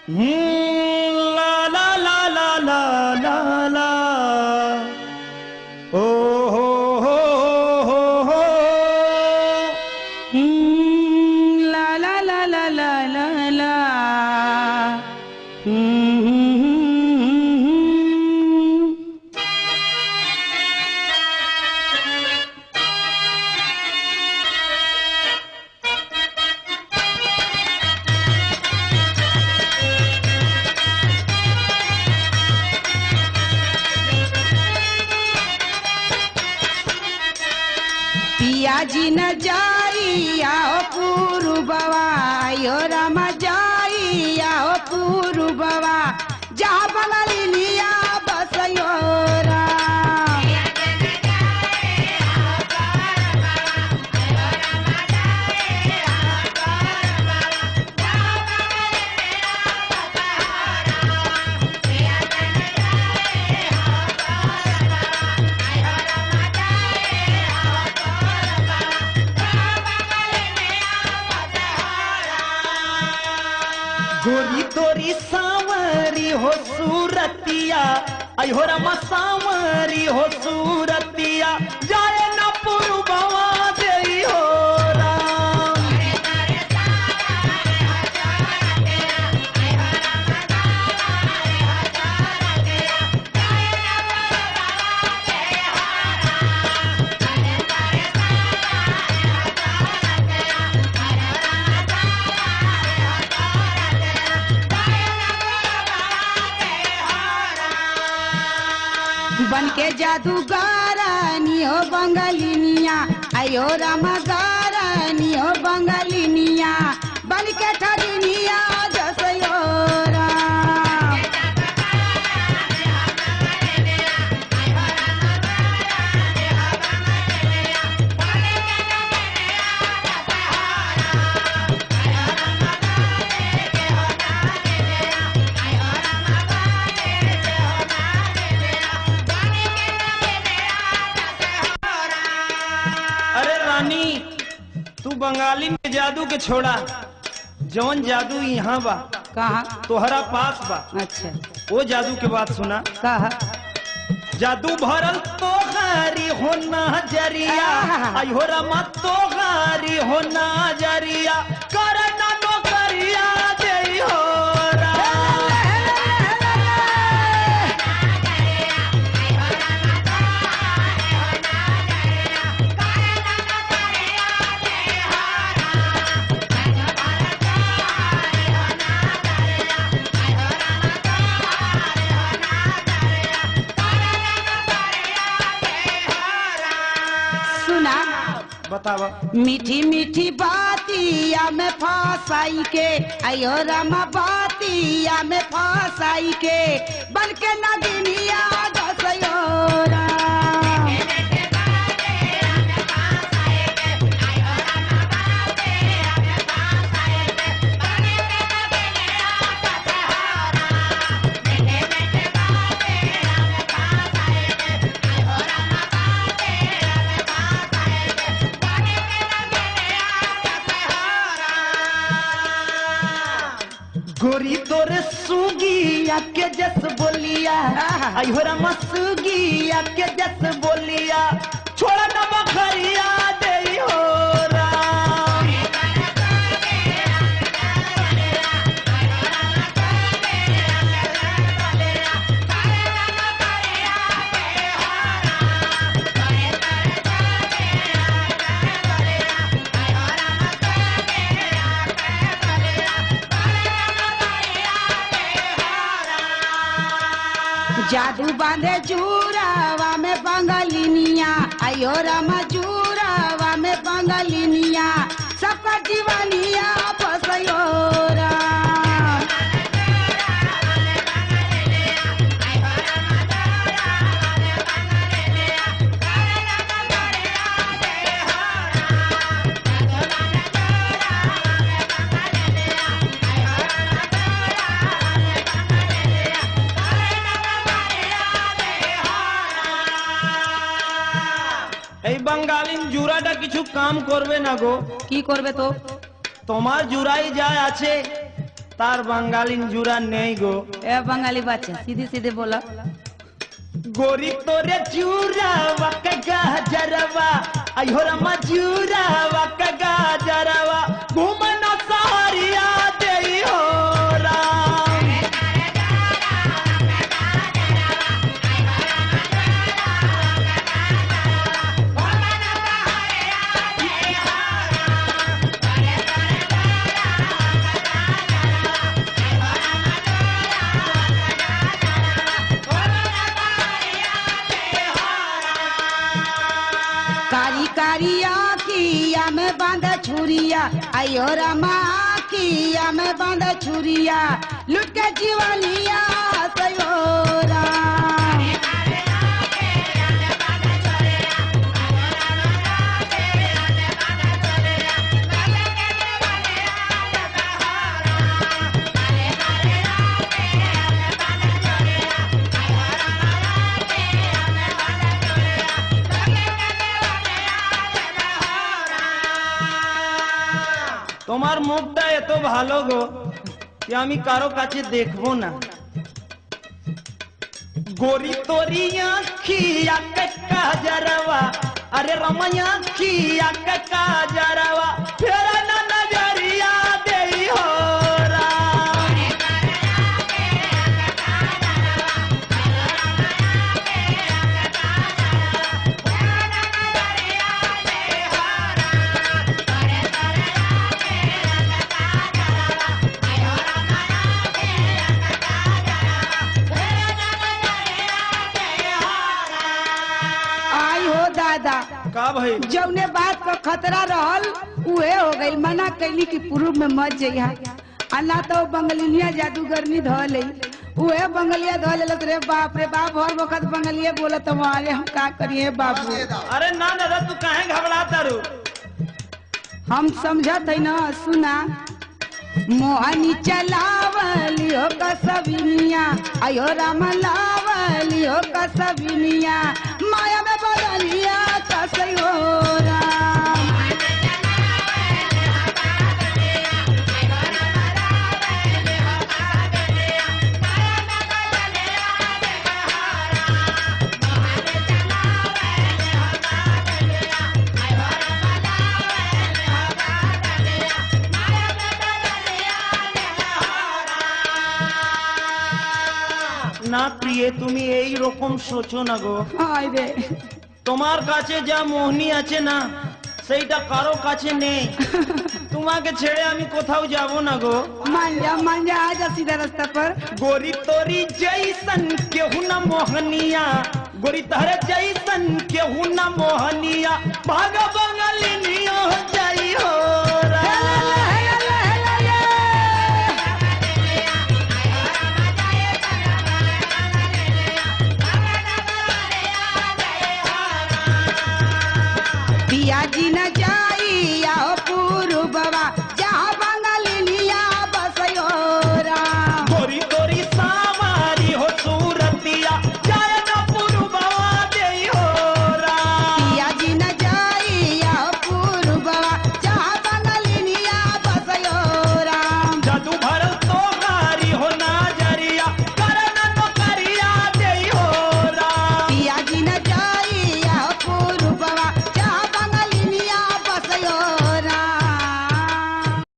ला ला ला ला ला ला ला ओ हो हो हो हो ला ला ला ला ला ला ला पियाजी न जाई आओ पूर्ववा यो राम जाई आओ पूर्ववा जा बंगाली लिया बस यो राम गोरी तोरी सांवरी हो सूरतिया अयो रमा सांवरी हो सूरतिया जाए न पुरबवा देई हो राम बन के जादूगारानी हो बंगालिनिया अयो राम गारानी हो बंगालिनिया बन के ठगिनिया जसयो राम अरे रानी तू बंगाली में जादू के छोड़ा जौन जादू यहाँ बा कहा तोहरा पास बा अच्छा वो जादू के बात सुना कहा जादू भरल तो गारी हो नजरिया अयो रमा तो गारी हो नजरिया करना नौकरिया देई हो राम सुना बतावा मीठी मीठी बातिया में फसाई के अयो रामा बातिया में फसाई के बन के नगिनिया जसयो राम गोरी तोरे सुगिया के जस बोलिया अयो रमा सुगिया के जस बोलिया छोड़ा न बखरिया देई हो राम जादू बांधे जूरावा में बंगालिनिया अयो रामा जूरावा में बंगालिनिया सबका जीवनिया बसयो राम এই বাঙালিন জুরাটা কিছু কাম করবে না গো की करबे तो তোমার জুরাই যায় আছে तार बंगाली जुरा नहीं गो। ए बंगाली बच्चे सीधे सीधे बोला। गोरी तोरे चूरा वक गाजरवा अयो रमा चूरा वक गाजरवा घूमन सारिया देई हो राम। कारी कारी आखिया में बांधा छुरिया आयो रामा आखिया में बांधा छुरिया लुट के जीवनिया सयोरा। তোমার মুখটা এত ভালো গো যে আমি কারো কাছে দেখবো না। गोरी तोरी आँखिया के काजरवा अरे रमैया आँखिया के काजरवा फेरा ना नजरिया देई हो राम। आई हो दादा का भाई जौने बात पर खतरा रहल उहे हो गई। मना कैली कि पूर्व में मत जइहा आ ना तो बंगलिया जादूगरनी ध ले उहे बंगलिया ध लेलस रे बाप हर वक्त बंगलिया बोलत हमारे हम का करिए बाबू। अरे ना दादा तू काहे घबराता रू। हम समझत है ना सुना। मोहनी चलावली हो कसबिनिया आयो राम लावली हो कसबिनिया माया में बदलिया कसई हो राम। না প্রিয়ে তুমি এই রকম সোচো না গো। হায় রে তোমার কাছে যা মোহনী আছে না সেইটা কারো কাছে নেই। তোমাকে ছেড়ে আমি কোথাও যাব না গো। मान जा आजा सीधा रास्ता पर। गोरी तोरी जैसन केहू न मोहनिया गोरी तहरे जैसन केहू न मोहनिया भाग बंगलिनिया हो जाई हो पिया जी न जा